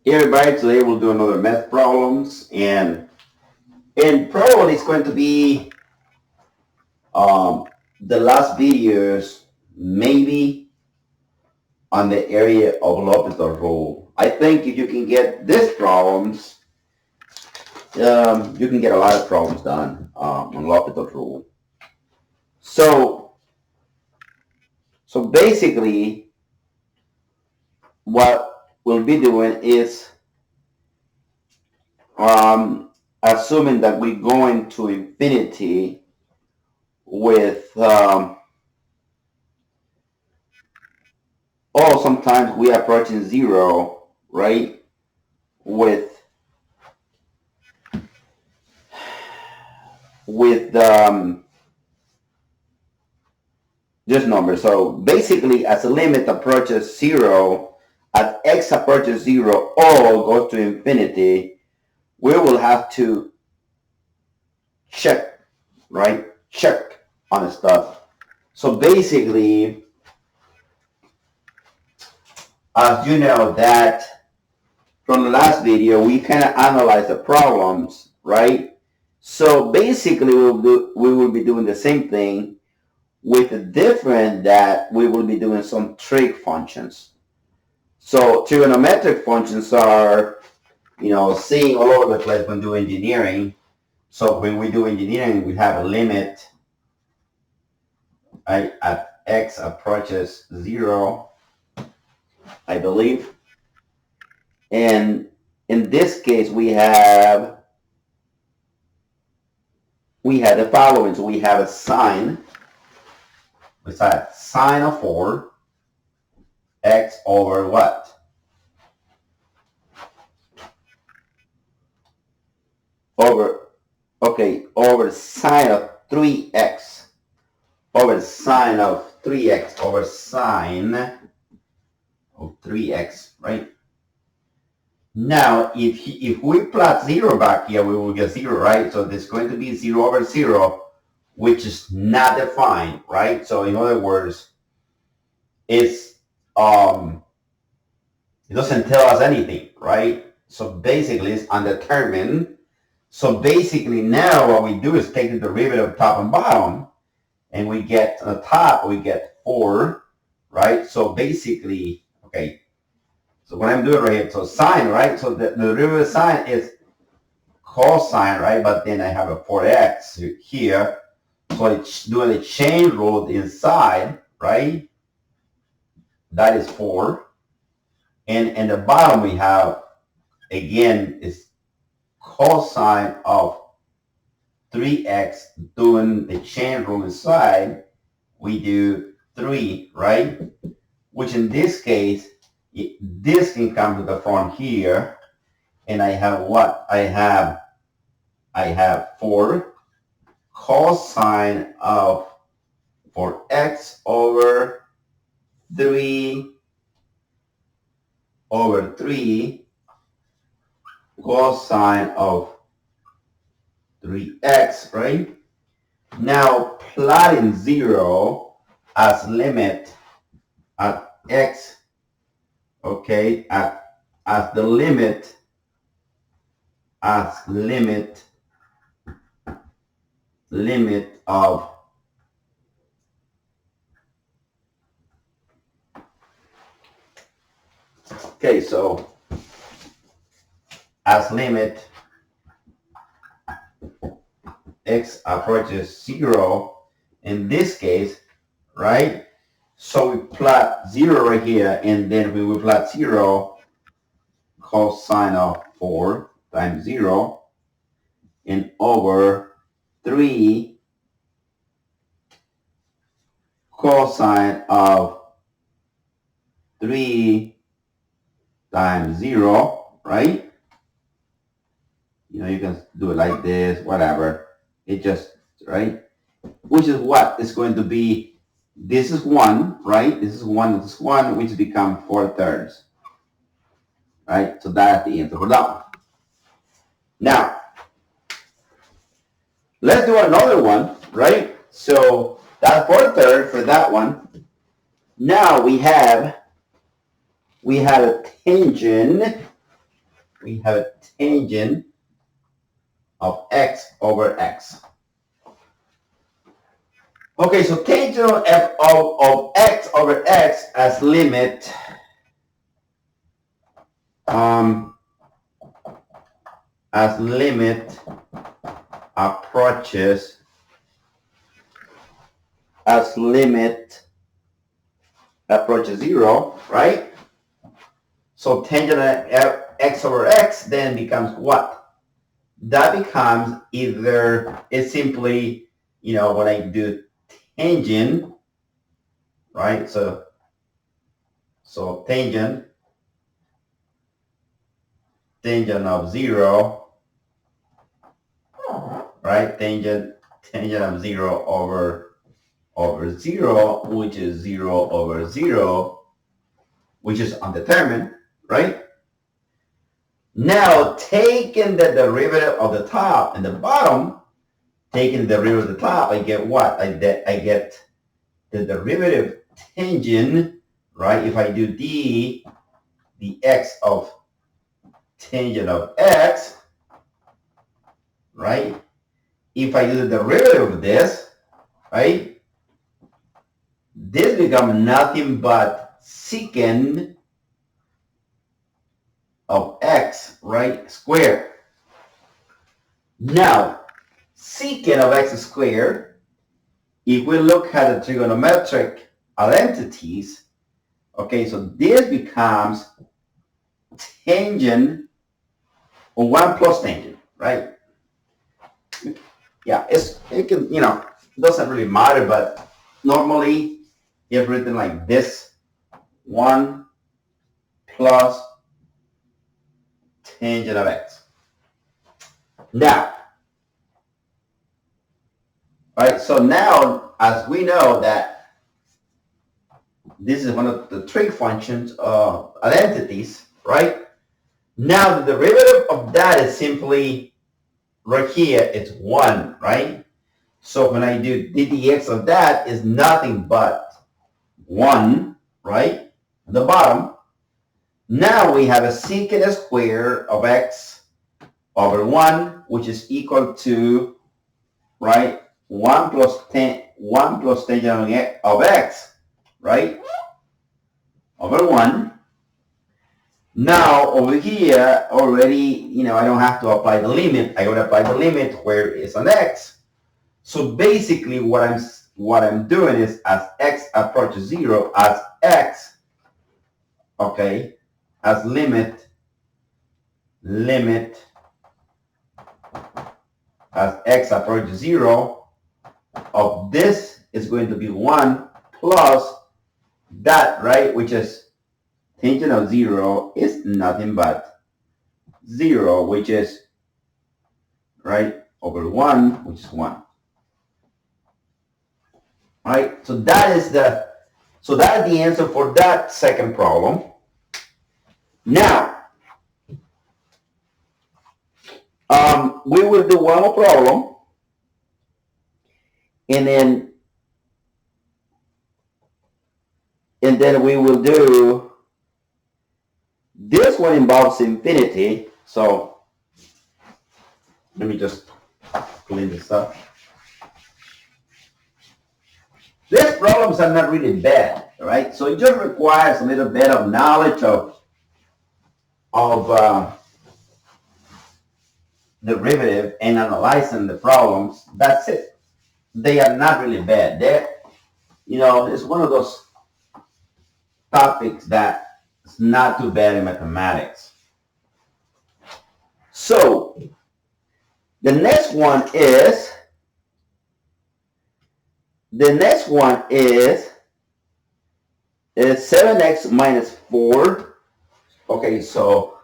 Hey everybody, today we'll do another math problems and probably it's going to be um, the last videos maybe on the area of L'Hopital rule. I think if you can get these problems, you can get a lot of problems done on L'Hopital rule. So so basically what we'll be doing is assuming that we're going to infinity with sometimes we approaching zero, right? With with this number. So basically, as the limit approaches zero, as x approaches zero, all goes to infinity. We will have to check, right? Check on the stuff. So basically, as you know that from the last video, we kind of analyzed the problems, right? So basically, we will be doing the same thing with the difference that we will be doing some trig functions. So trigonometric functions are, seeing all over the place when we do engineering. So when we do engineering, we have a limit, right, at x approaches zero, I believe. And in this case, we have the following. So we have a sine. We have sine of 4 x over what? Over, okay, over sine of 3x. Over sine of 3x over sine of 3x, right? Now, if we plot 0 back here, we will get 0, right? So there's going to be 0 over 0, which is not defined, right? So in other words, it's it doesn't tell us anything, right? So basically, it's undetermined. So basically, now what we do is take the derivative of top and bottom, and we get on the top, we get 4, right? So basically, okay, so what I'm doing right here, so sine, right? So the derivative of sine is cosine, right? But then I have a 4x here. So it's doing the chain rule inside, right? That is 4. And the bottom we have, again, is cosine of 3x doing the chain rule inside. We do 3, right? Which in this case, this can come to the front here, and I have what? I have 4 cosine of 4x over 3 over 3 cosine of 3x, right? Now plotting 0 as limit at x, okay, as the limit of okay, so as limit x approaches 0 in this case, right? So we plot 0 right here, and then we will plot 0 cosine of 4 times 0 and over 3 cosine of 3 times 0, right? You can do it like this, whatever. It just, right? Which is what is going to be, this is 1, right? This is 1, which become 4/3, right? So that's the answer for that one. Now, let's do another one, right? So that's 4/3 for that one. Now we have a tangent we have a tangent of x over x. Okay, so tangent of x over x as limit approaches zero, right? So tangent of x over x then becomes what? That becomes either, it's simply, when I do tangent, right? So tangent of zero, right? Tangent of zero over zero, which is 0 over 0, which is undetermined, right? Now, taking the derivative of the top and the bottom, taking the derivative of the top, I get what? I get the derivative tangent, right? If I do the x of tangent of x, right? If I do the derivative of this, right? This becomes nothing but secant of x, right, squared. Now, secant of x squared, if we look at the trigonometric identities, okay, so this becomes tangent or 1 plus tangent, right? Yeah, it can, doesn't really matter, but normally it's written like this: 1 plus tangent of x. Now, right, so now, as we know that this is one of the trig functions of identities, right? Now, the derivative of that is simply, right here, it's 1, right? So when I do ddx of that is nothing but 1, right? At the bottom. Now we have a secant square of x over 1, which is equal to, right, 1 plus tangent of x, right, over 1. Now over here already, I don't have to apply the limit. I would apply the limit where it's an x. So basically what I'm doing is, as x approaches 0, as x, okay, as limit as x approaches 0 of this is going to be 1 plus that, right, which is tangent of 0 is nothing but 0, which is, right, over 1, which is 1. Right, so that is the answer for that second problem. Now, we will do one more problem, and then we will do, this one involves infinity. So let me just clean this up. These problems are not really bad, right? So it just requires a little bit of knowledge of derivative and analyzing the problems. That's it. They are not really bad. It's one of those topics that is not too bad in mathematics. So the next one is 7x minus 4. Okay, so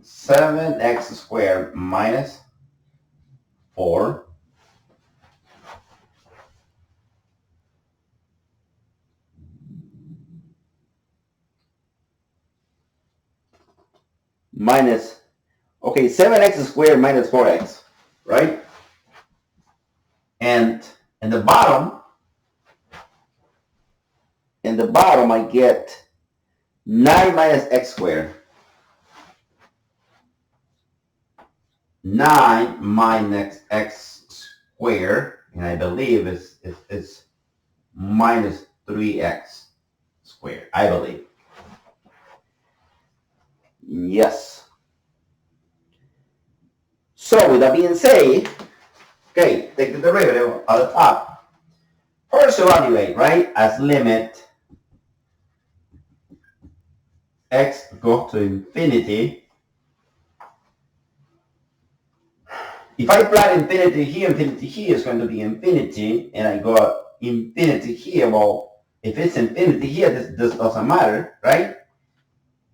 7x squared minus 4 minus, 7x squared minus 4x, right? And in the bottom, I get 9 minus x squared. 9 minus x squared, and I believe it's minus 3x squared, I believe. Yes. So with that being said, okay, take the derivative of the top. First evaluate, right, as limit x goes to infinity. If I plot infinity here, is going to be infinity, and I got infinity here. Well, if it's infinity here, this doesn't matter, right?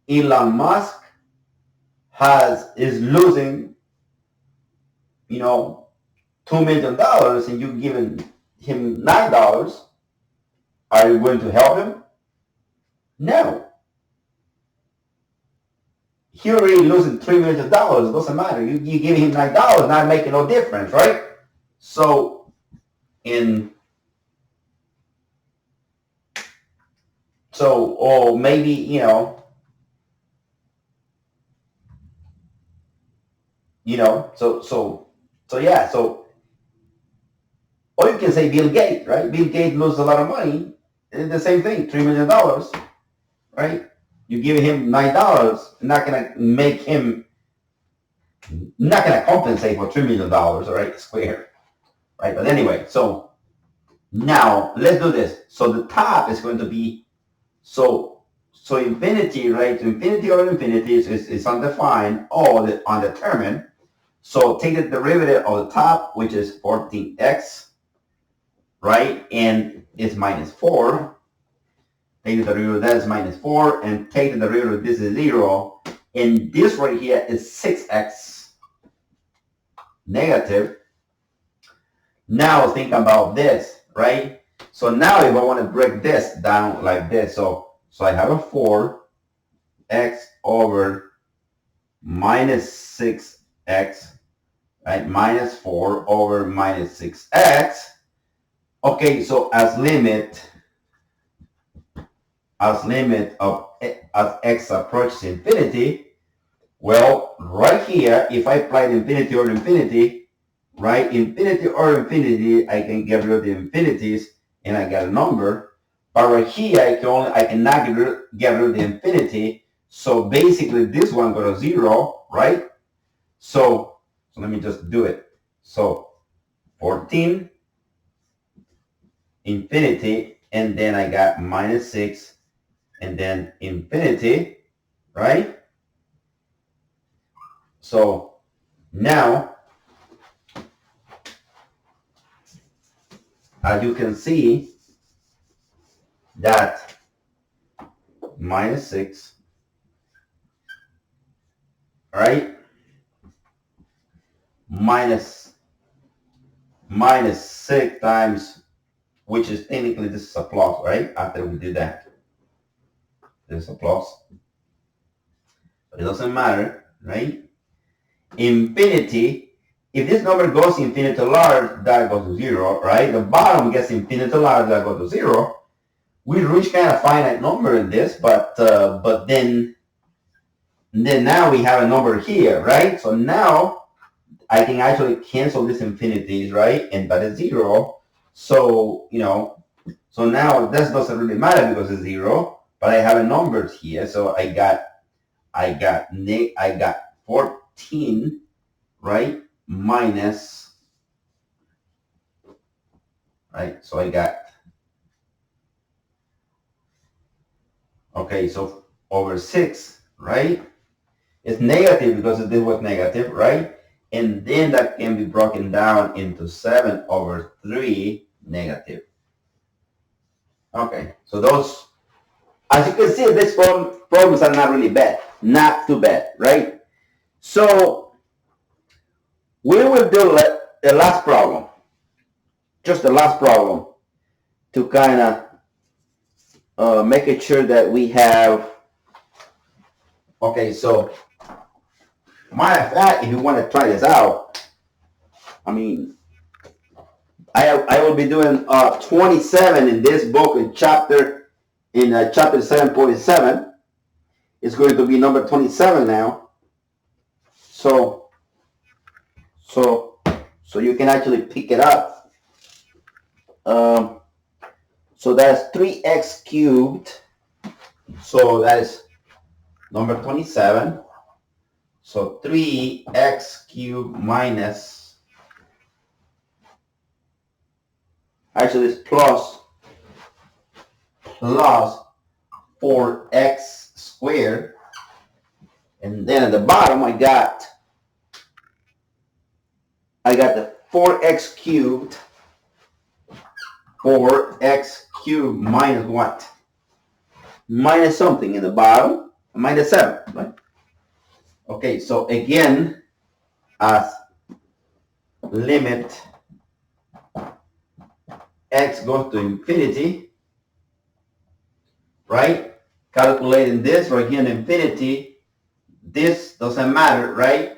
Elon Musk is losing, $2 million, and you're giving him $9. Are you going to help him? No. He already losing $3 million. It doesn't matter. You give him $9, not making no difference, right? So or maybe, yeah. So, or you can say Bill Gates, right? Bill Gates loses a lot of money. It's the same thing, $3 million, right? You give him $9, not gonna make him, not gonna compensate for $3 million, right? Square, right? But anyway, so now let's do this. So the top is going to be so infinity, right? Infinity or infinity is undefined or undetermined. So take the derivative of the top, which is 14x, right? And it's minus 4. Take the derivative of that is minus 4, and take the derivative of this is 0. And this right here is 6x negative. Now think about this, right? So now if I want to break this down like this, so I have a 4x over minus 6x, right? Minus 4 over minus 6x. Okay, so as limit of as x approaches infinity, well, right here, if I apply infinity or infinity, right? Infinity or infinity, I can get rid of the infinities and I get a number. But right here, I cannot get rid of the infinity. So basically, this one goes to 0, right? So let me just do it. So 14 infinity, and then I got minus 6, and then infinity, right? So now, as you can see, that minus 6, right? Minus 6 times, which is technically this is a plus, right? After we did that, this is a plus. But it doesn't matter, right? Infinity, if this number goes infinity to large, that goes to 0, right? The bottom gets infinity to large, that goes to 0. We reach kind of finite number in this, but then now we have a number here, right? So now I can actually cancel these infinities, right? And that is 0. So, so now this doesn't really matter because it's 0, but I have a numbers here. So I got 14, right? Minus, right? So I got, okay, so over 6, right? It's negative because this was negative, right? And then that can be broken down into 7 over 3 negative. Okay, so those, as you can see, these problems are not really bad. Not too bad, right? So we will do the last problem. Just the last problem to kind of make it sure that we have, okay, so matter of fact, if you want to try this out, I mean, I will be doing 27 in this book in chapter 7.7. It's going to be number 27 now. So So, so you can actually pick it up. Um, so that's 3x cubed. So that is number 27. So 3x cubed minus, actually it's plus 4x squared. And then at the bottom I got the 4x cubed. 4x cubed minus what? Minus something in the bottom. Minus 7, right? Okay, so again, as limit x goes to infinity, right? Calculating this right here in infinity, this doesn't matter, right?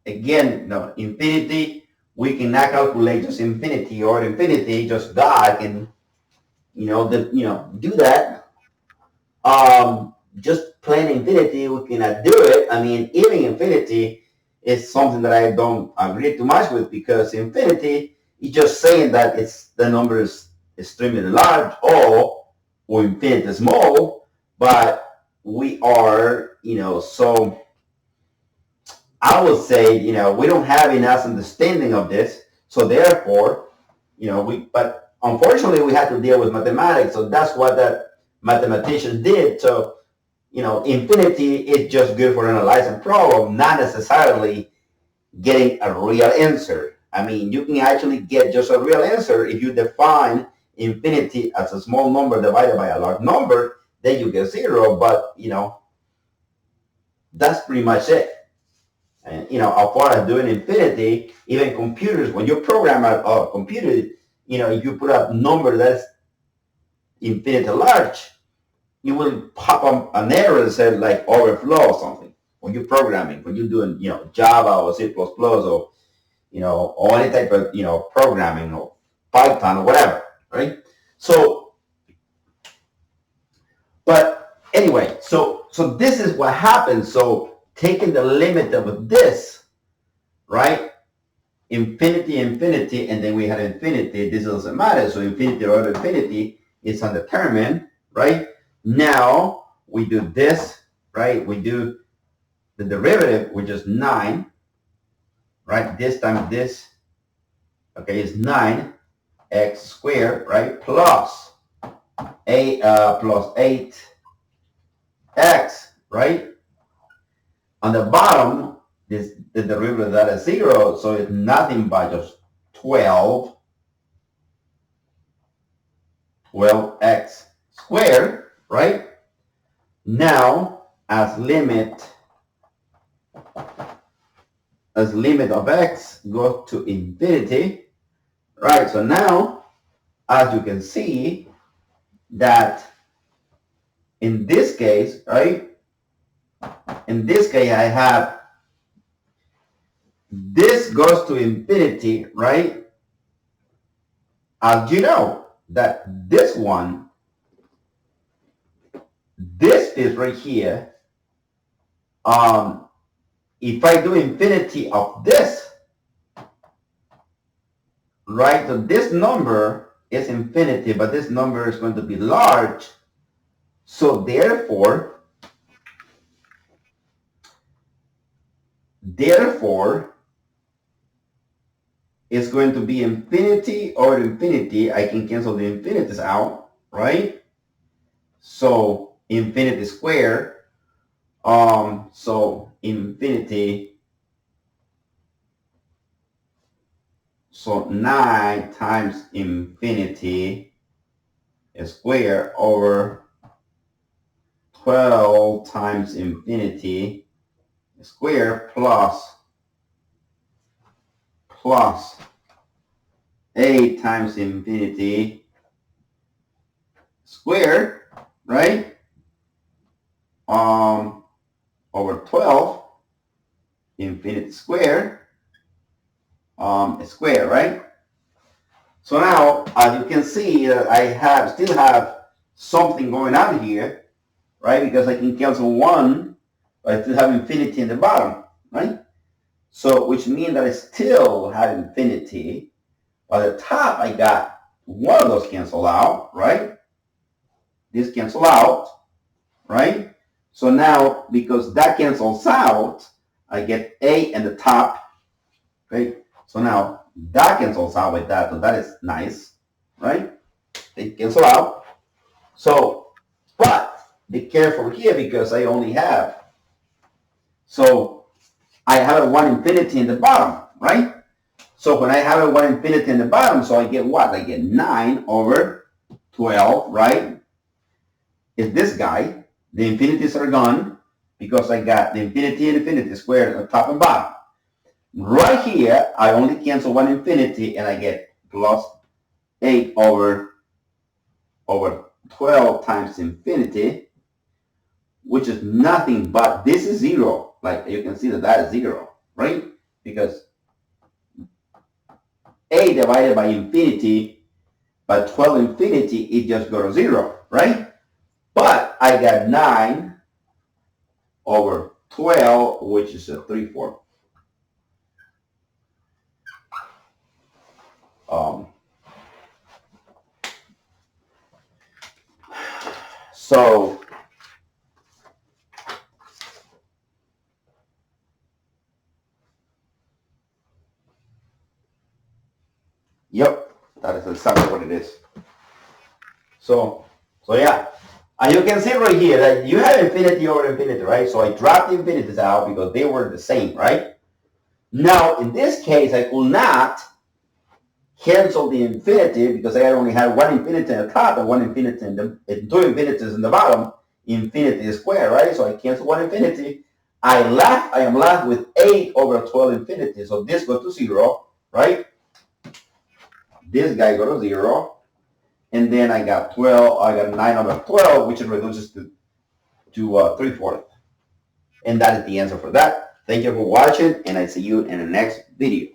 Again, no, infinity, we cannot calculate just infinity or infinity, just God can, do that. Just plain infinity, we cannot do it. I mean, even infinity is something that I don't agree too much with, because infinity is just saying that it's the number is extremely large or infinity small, but we are, so I would say, we don't have enough understanding of this, so therefore, but unfortunately we had to deal with mathematics, so that's what the mathematicians did. So, infinity is just good for analyzing problem, not necessarily getting a real answer. I mean, you can actually get just a real answer if you define infinity as a small number divided by a large number, then you get zero, but, that's pretty much it. And, as far as doing infinity, even computers, when you program a computer, if you put a number that's infinity large, you will pop up an error that says like overflow or something. When you're programming, when you're doing, Java or C++ or, or any type of, programming or Python or whatever, right? So, but anyway, so this is what happens. So taking the limit of this, right? Infinity, infinity, and then we had infinity. This doesn't matter. So infinity over infinity is undetermined, right? Now we do this, right? We do the derivative, which is 9, right? This time this, okay, is 9x squared, right? Plus 8x, right? On the bottom, the derivative that is 0, so it's nothing but just 12x squared, right? Now, as limit of x goes to infinity, right? So now, as you can see, that in this case, right? In this case, I have this goes to infinity, right? As you know, that this one, this is right here. If I do infinity of this, right? So this number is infinity, but this number is going to be large. So therefore, it's going to be infinity over infinity. I can cancel the infinities out, right? So infinity squared. So infinity. So 9 times infinity squared over 12 times infinity squared plus 8 times infinity squared, right? Over 12 infinity squared, square, right? So now, as you can see, I still have something going on here, right? Because I can cancel 1, but I still have infinity in the bottom, right? So which means that I still have infinity. By the top, I got one of those cancel out, right? This cancel out, right? So now, because that cancels out, I get A in the top, right? So now that cancels out with that, so that is nice, right? They cancel out. So, but be careful here because I only have, so I have a 1 infinity in the bottom, right? So when I have a 1 infinity in the bottom, so I get what? I get 9 over 12, right? Is this guy. The infinities are gone because I got the infinity and infinity squared on top and bottom. Right here, I only cancel 1 infinity and I get plus 8 over 12 times infinity, which is nothing but this is 0. Like you can see that is 0, right? Because 8 divided by infinity, by 12 infinity, it just goes to 0, right? But I got 9 over 12, which is a 3/4. So yep, that is exactly what it is. So yeah. And you can see right here that you have infinity over infinity, right? So I dropped the infinities out because they were the same, right? Now, in this case, I could not cancel the infinity because I only had 1 infinity in the top and 1 infinity in the, and 2 infinities in the bottom. Infinity is square, right? So I cancel 1 infinity. I am left with 8 over 12 infinity. So this goes to 0, right? This guy goes to 0. And then I got 12, I got 9 over 12, which reduces to 3/4. And that is the answer for that. Thank you for watching, and I see you in the next video.